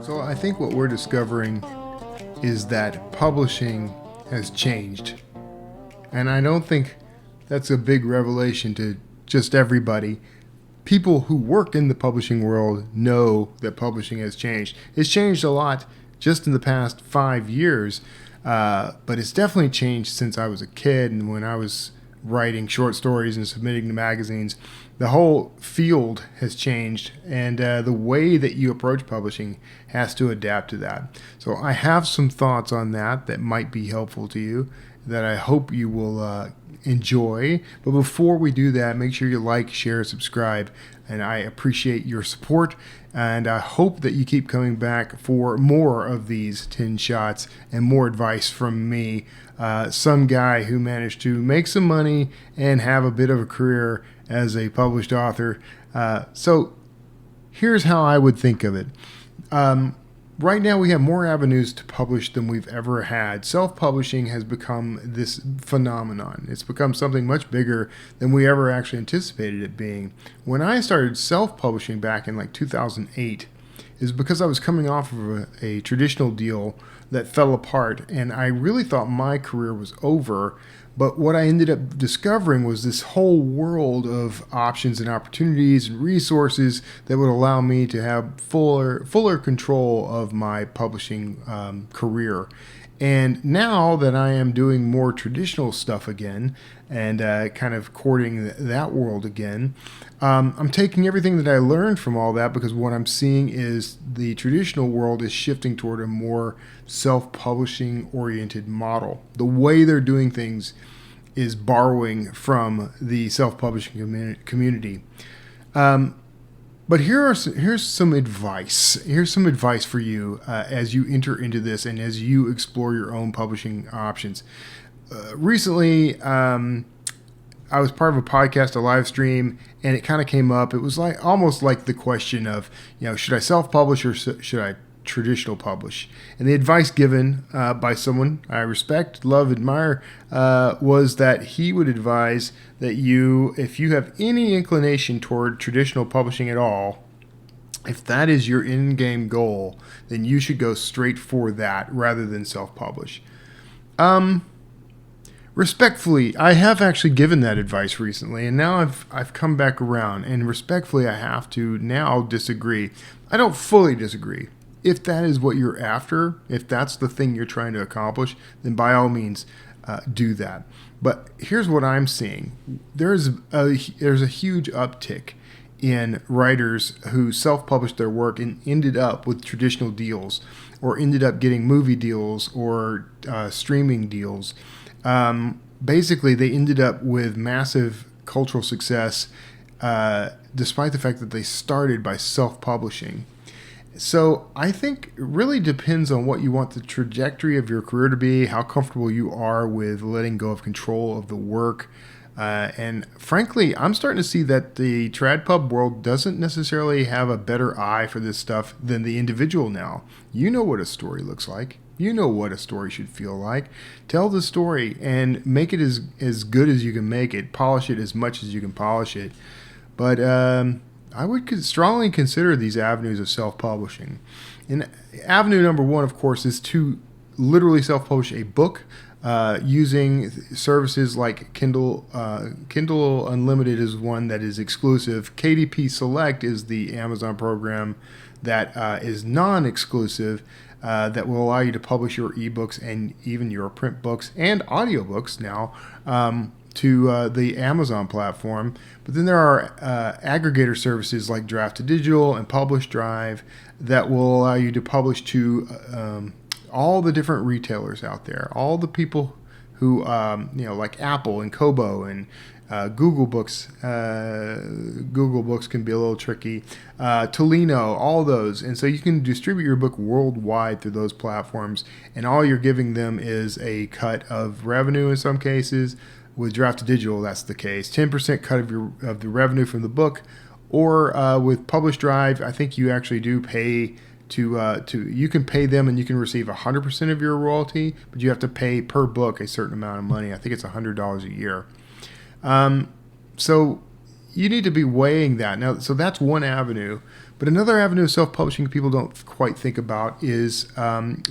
So I think what we're discovering is that publishing has changed. And I don't think that's a big revelation to just everybody. People who work in the publishing world know that publishing has changed. It's changed a lot just in the past 5 years, but it's definitely changed since I was a kid and when I was writing short stories and submitting to magazines. The whole field has changed, and the way that you approach publishing has to adapt to that. So I have some thoughts on that might be helpful to you, that I hope you will enjoy. But before we do that, make sure you like, share, subscribe, and I appreciate your support. And I hope that you keep coming back for more of these 10 shots and more advice from me, some guy who managed to make some money and have a bit of a career as a published author. So here's how I would think of it. Right now we have more avenues to publish than we've ever had. Self-publishing has become this phenomenon. It's become something much bigger than we ever actually anticipated it being. When I started self-publishing back in like 2008, is because I was coming off of a traditional deal that fell apart, and I really thought my career was over. But what I ended up discovering was this whole world of options and opportunities and resources that would allow me to have fuller control of my publishing career. And now that I am doing more traditional stuff again and kind of courting that world again, I'm taking everything that I learned from all that, because what I'm seeing is the traditional world is shifting toward a more self-publishing oriented model. The way they're doing things is borrowing from the self-publishing community. But here's some advice. Here's some advice for you as you enter into this and as you explore your own publishing options. Recently, I was part of a podcast, a live stream, and it kind of came up. It was like almost like the question of, should I self-publish or should I traditional publish? And the advice given by someone I respect, love, admire, was that he would advise that if you have any inclination toward traditional publishing at all, if that is your in-game goal, then you should go straight for that rather than self-publish. Respectfully, I have actually given that advice recently, and now I've come back around, and respectfully I have to now disagree. I don't fully disagree. If that is what you're after, if that's the thing you're trying to accomplish, then by all means do that. But here's what I'm seeing. There's a huge uptick in writers who self-published their work and ended up with traditional deals, or ended up getting movie deals or streaming deals. Basically, they ended up with massive cultural success despite the fact that they started by self-publishing. So I think it really depends on what you want the trajectory of your career to be, how comfortable you are with letting go of control of the work. And frankly, I'm starting to see that the TradPub world doesn't necessarily have a better eye for this stuff than the individual now. You know what a story looks like. You know what a story should feel like. Tell the story and make it as good as you can make it. Polish it as much as you can polish it. But I would strongly consider these avenues of self-publishing. And avenue number one, of course, is to literally self-publish a book using services like Kindle. Kindle Unlimited is one that is exclusive. KDP Select is the Amazon program that is non-exclusive, that will allow you to publish your ebooks and even your print books and audiobooks now to the Amazon platform. But then there are aggregator services like Draft2Digital and PublishDrive that will allow you to publish to all the different retailers out there, all the people who, like Apple and Kobo and Google Books. Google Books can be a little tricky. Tolino, all those. And so you can distribute your book worldwide through those platforms, and all you're giving them is a cut of revenue in some cases. With Draft2Digital, that's the case. 10% cut of the revenue from the book. Or with PublishDrive, I think you actually do pay you can pay them and you can receive 100% of your royalty, but you have to pay per book a certain amount of money. I think it's $100 a year. So you need to be weighing that. Now, so that's one avenue. But another avenue of self-publishing people don't quite think about is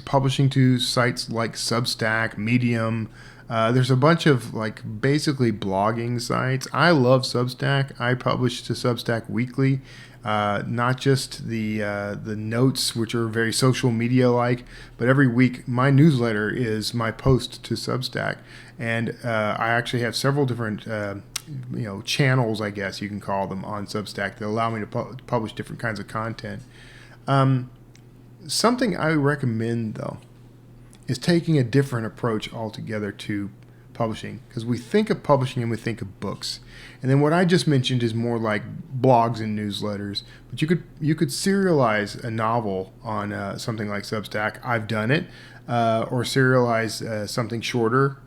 publishing to sites like Substack, Medium. There's a bunch of basically blogging sites. I love Substack. I publish to Substack weekly, not just the notes, which are very social media like, but every week my newsletter is my post to Substack, and I actually have several different channels, I guess you can call them, on Substack that allow me to publish different kinds of content. Something I recommend, though, is taking a different approach altogether to publishing, because we think of publishing and we think of books, and then what I just mentioned is more like blogs and newsletters. But you could serialize a novel on something like Substack. I've done it, or serialize something shorter,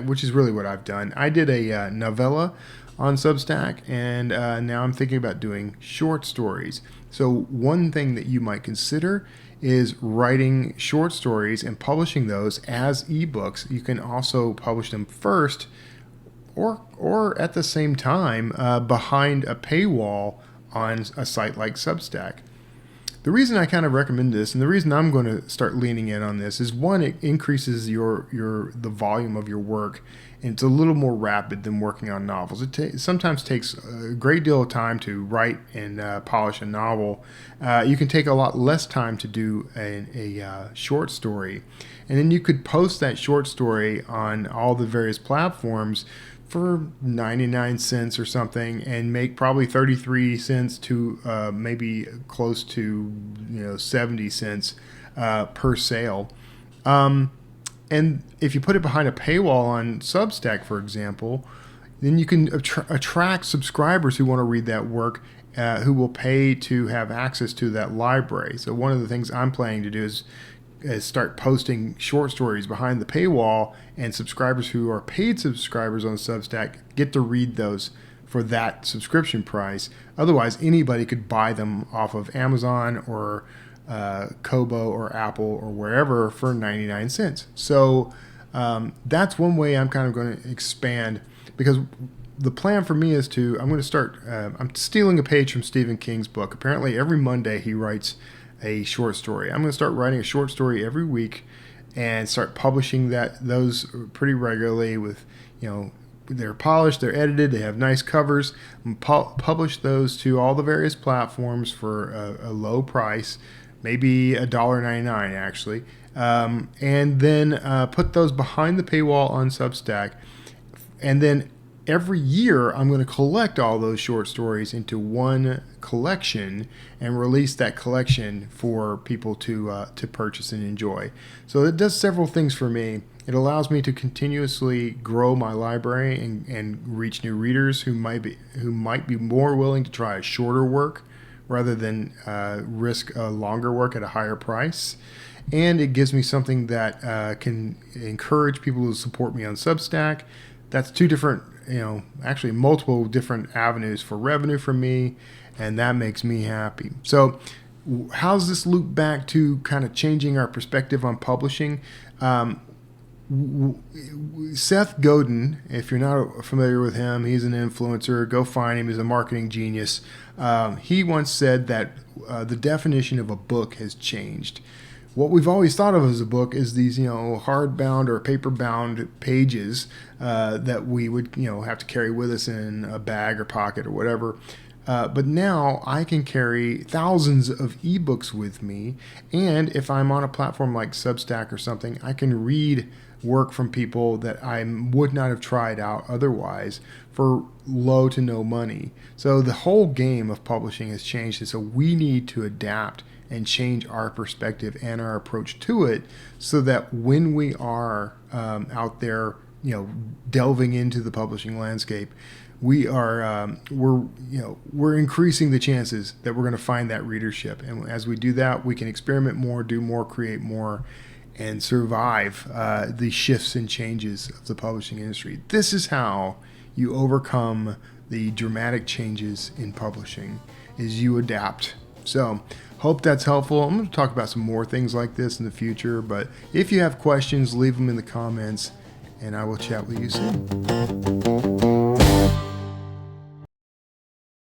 which is really what I've done. I did a novella on Substack, and now I'm thinking about doing short stories. So one thing that you might consider is writing short stories and publishing those as ebooks. You can also publish them first or at the same time behind a paywall on a site like Substack. The reason I kind of recommend this, and the reason I'm going to start leaning in on this, is one, it increases the volume of your work, and it's a little more rapid than working on novels. It sometimes takes a great deal of time to write and polish a novel. You can take a lot less time to do a short story, and then you could post that short story on all the various platforms for 99 cents or something, and make probably 33 cents to maybe close to 70 cents per sale. And if you put it behind a paywall on Substack, for example, then you can attract subscribers who want to read that work, who will pay to have access to that library. So one of the things I'm planning to do is start posting short stories behind the paywall, and subscribers who are paid subscribers on Substack get to read those for that subscription price. Otherwise, anybody could buy them off of Amazon or Kobo or Apple or wherever for 99 cents. So that's one way I'm kind of going to expand, because the plan for me is I'm going to start, I'm stealing a page from Stephen King's book. Apparently every Monday he writes a short story. I'm going to start writing a short story every week and start publishing those pretty regularly with, they're polished, they're edited, they have nice covers. Publish those to all the various platforms for a low price, maybe $1.99 actually, and then put those behind the paywall on Substack. And then every year I'm going to collect all those short stories into one collection and release that collection for people to purchase and enjoy. So it does several things for me. It allows me to continuously grow my library and reach new readers who might be more willing to try a shorter work rather than risk a longer work at a higher price. And it gives me something that can encourage people to support me on Substack. That's two different, actually multiple different avenues for revenue for me, and that makes me happy. So how's this loop back to kind of changing our perspective on publishing? Seth Godin, if you're not familiar with him, he's an influencer. Go find him. He's a marketing genius. He once said that the definition of a book has changed. What we've always thought of as a book is these, hardbound or paper-bound pages that we would, have to carry with us in a bag or pocket or whatever. But now I can carry thousands of ebooks with me, and if I'm on a platform like Substack or something, I can read work from people that I would not have tried out otherwise for low to no money. So the whole game of publishing has changed, and so we need to adapt and change our perspective and our approach to it, so that when we are out there, delving into the publishing landscape, we're increasing the chances that we're going to find that readership. And as we do that, we can experiment more, do more, create more, and survive the shifts and changes of the publishing industry. This is how you overcome the dramatic changes in publishing, is you adapt. So hope that's helpful. I'm going to talk about some more things like this in the future, but if you have questions, leave them in the comments, and I will chat with you soon.